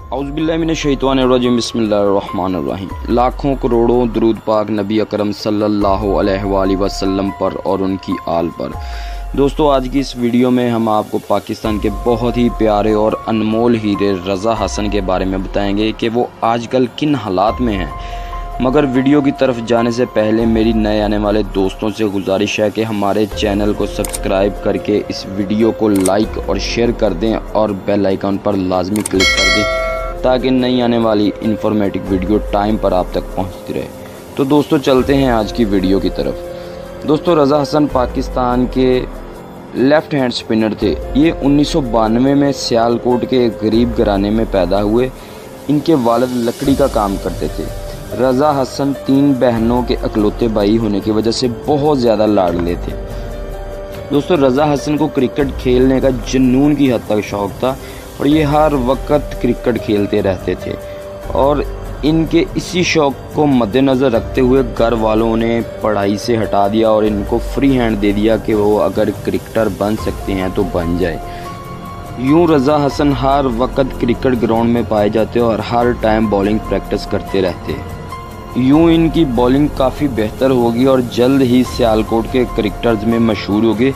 औज़ुबिल्लाहिमिनश्शैतानिर्रजीम बिस्मिल्लाहिर्रहमानिर्रहीम। लाखों करोड़ों दुरूद पाक नबी अकरम सल्लल्लाहु अलैहि वसल्लम पर और उनकी आल पर। दोस्तों, आज की इस वीडियो में हम आपको पाकिस्तान के बहुत ही प्यारे और अनमोल हीरे रज़ा हसन के बारे में बताएंगे कि वो आजकल किन हालात में हैं। मगर वीडियो की तरफ जाने से पहले मेरी नए आने वाले दोस्तों से गुजारिश है कि हमारे चैनल को सब्सक्राइब करके इस वीडियो को लाइक और शेयर कर दें और बेल आइकन पर लाजमी क्लिक कर दें ताकि नई आने वाली इन्फॉर्मेटिव वीडियो टाइम पर आप तक पहुंचती रहे। तो दोस्तों, चलते हैं आज की वीडियो की तरफ। दोस्तों, रज़ा हसन पाकिस्तान के लेफ़्ट हैंड स्पिनर थे। ये 1992 में सियालकोट के एक गरीब घराने में पैदा हुए। इनके वालिद लकड़ी का काम करते थे। रज़ा हसन 3 बहनों के अकलौते भाई होने की वजह से बहुत ज़्यादा लाडले थे। दोस्तों, रज़ा हसन को क्रिकेट खेलने का जुनून की हद तक शौक़ था और ये हर वक्त क्रिकेट खेलते रहते थे। और इनके इसी शौक़ को मद्देनज़र रखते हुए घर वालों ने पढ़ाई से हटा दिया और इनको फ्री हैंड दे दिया कि वो अगर क्रिकेटर बन सकते हैं तो बन जाए। यूँ रज़ा हसन हर वक्त क्रिकेट ग्राउंड में पाए जाते और हर टाइम बॉलिंग प्रैक्टिस करते रहते। यूँ इनकी बॉलिंग काफ़ी बेहतर होगी और जल्द ही सियालकोट के क्रिकेटर्स में मशहूर हो गए।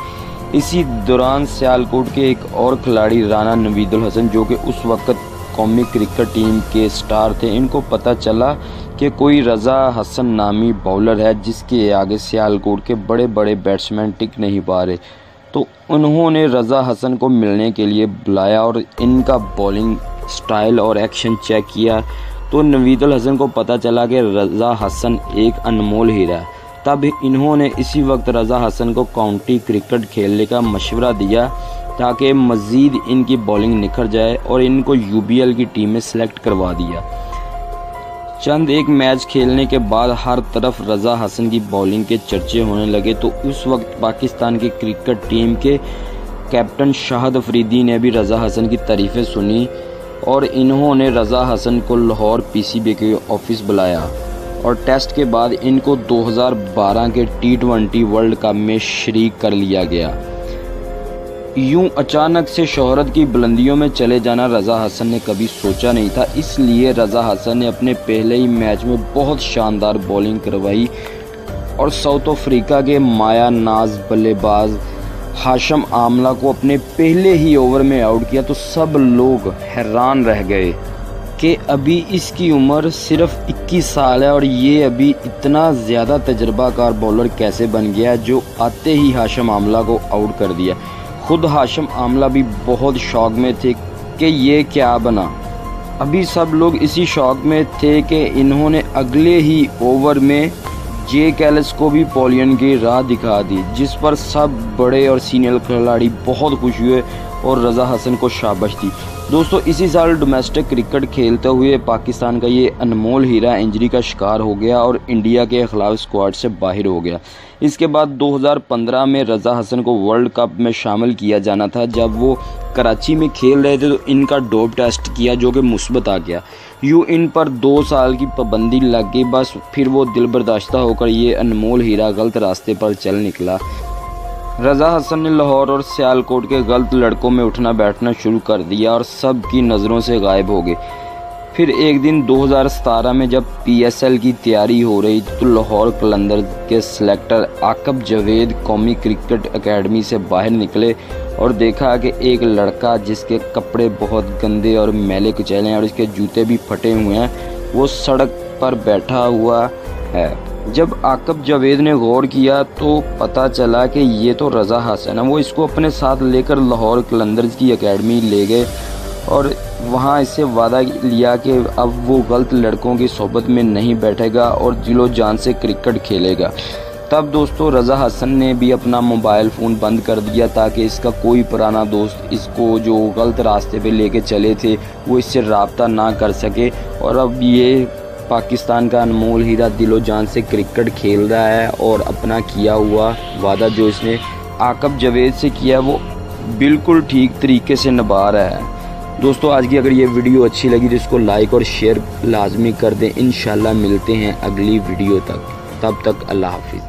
इसी दौरान सियालकोट के एक और खिलाड़ी राना नवीदुल हसन, जो कि उस वक्त कौमी क्रिकेट टीम के स्टार थे, इनको पता चला कि कोई रज़ा हसन नामी बॉलर है जिसके आगे सियालकोट के बड़े बड़े बैट्समैन टिक नहीं पा रहे। तो उन्होंने रज़ा हसन को मिलने के लिए बुलाया और इनका बॉलिंग स्टाइल और एक्शन चेक किया। तो नवीदुल हसन को पता चला कि रज़ा हसन एक अनमोल हीरा है। तब इन्होंने इसी वक्त रज़ा हसन को काउंटी क्रिकेट खेलने का मशवरा दिया ताकि मज़ीद इनकी बॉलिंग निखर जाए और इनको यूबीएल की टीम में सेलेक्ट करवा दिया। चंद एक मैच खेलने के बाद हर तरफ रज़ा हसन की बॉलिंग के चर्चे होने लगे। तो उस वक्त पाकिस्तान की क्रिकेट टीम के कैप्टन शाहिद अफरीदी ने भी रज़ा हसन की तारीफ़ें सुनी और इन्होंने रज़ा हसन को लाहौर पीसीबी के ऑफिस बुलाया और टेस्ट के बाद इनको 2012 के T20 वर्ल्ड कप में शरीक कर लिया गया। यूं अचानक से शोहरत की बुलंदियों में चले जाना रज़ा हसन ने कभी सोचा नहीं था। इसलिए रज़ा हसन ने अपने पहले ही मैच में बहुत शानदार बॉलिंग करवाई और साउथ अफ्रीका के माया नाज बल्लेबाज हाशिम आमला को अपने पहले ही ओवर में आउट किया। तो सब लोग हैरान रह गए कि अभी इसकी उम्र सिर्फ 21 साल है और ये अभी इतना ज़्यादा तजर्बाकार बॉलर कैसे बन गया जो आते ही हाशिम आमला को आउट कर दिया। खुद हाशिम आमला भी बहुत शौक में थे कि ये क्या बना। अभी सब लोग इसी शौक में थे कि इन्होंने अगले ही ओवर में जेक एलिस को भी पॉलियन की राह दिखा दी, जिस पर सब बड़े और सीनियर खिलाड़ी बहुत खुश हुए और रज़ा हसन को शाबाश दी। दोस्तों, इसी साल डोमेस्टिक क्रिकेट खेलते हुए पाकिस्तान का ये अनमोल हीरा इंजरी का शिकार हो गया और इंडिया के खिलाफ स्क्वाड से बाहर हो गया। इसके बाद 2015 में रज़ा हसन को वर्ल्ड कप में शामिल किया जाना था। जब वो कराची में खेल रहे थे तो इनका डोप टेस्ट किया जो कि मुस्बत आ गया। यूँ इन पर 2 साल की पाबंदी लग गई। बस फिर वो दिल बर्दाश्ता होकर ये अनमोल हीरा गलत रास्ते पर चल निकला। रज़ा हसन ने लाहौर और सियालकोट के गलत लड़कों में उठना बैठना शुरू कर दिया और सब की नज़रों से गायब हो गए। फिर एक दिन 2017 में जब PSL की तैयारी हो रही तो लाहौर कलंदर के सिलेक्टर आकब जावेद कौमी क्रिकेट एकेडमी से बाहर निकले और देखा कि एक लड़का जिसके कपड़े बहुत गंदे और मैले कुचैले हैं और इसके जूते भी फटे हुए हैं, वो सड़क पर बैठा हुआ है। जब आकब जावेद ने गौर किया तो पता चला कि ये तो रज़ा हसन है। वो इसको अपने साथ लेकर लाहौर कलंदर्स की एकेडमी ले गए और वहाँ इससे वादा लिया कि अब वो गलत लड़कों की सोबत में नहीं बैठेगा और दिलो जान से क्रिकेट खेलेगा। तब दोस्तों, रज़ा हसन ने भी अपना मोबाइल फ़ोन बंद कर दिया ताकि इसका कोई पुराना दोस्त इसको जो गलत रास्ते पे लेके चले थे वो इससे रब्ता ना कर सके। और अब ये पाकिस्तान का अनमोल हीरा दिलो जान से क्रिकेट खेल रहा है और अपना किया हुआ वादा जो इसने आकब जावेद से किया वो बिल्कुल ठीक तरीके से निभा रहा है। दोस्तों, आज की अगर ये वीडियो अच्छी लगी तो इसको लाइक और शेयर लाजमी कर दें। इंशाल्लाह मिलते हैं अगली वीडियो तक। तब तक अल्लाह हाफिज़।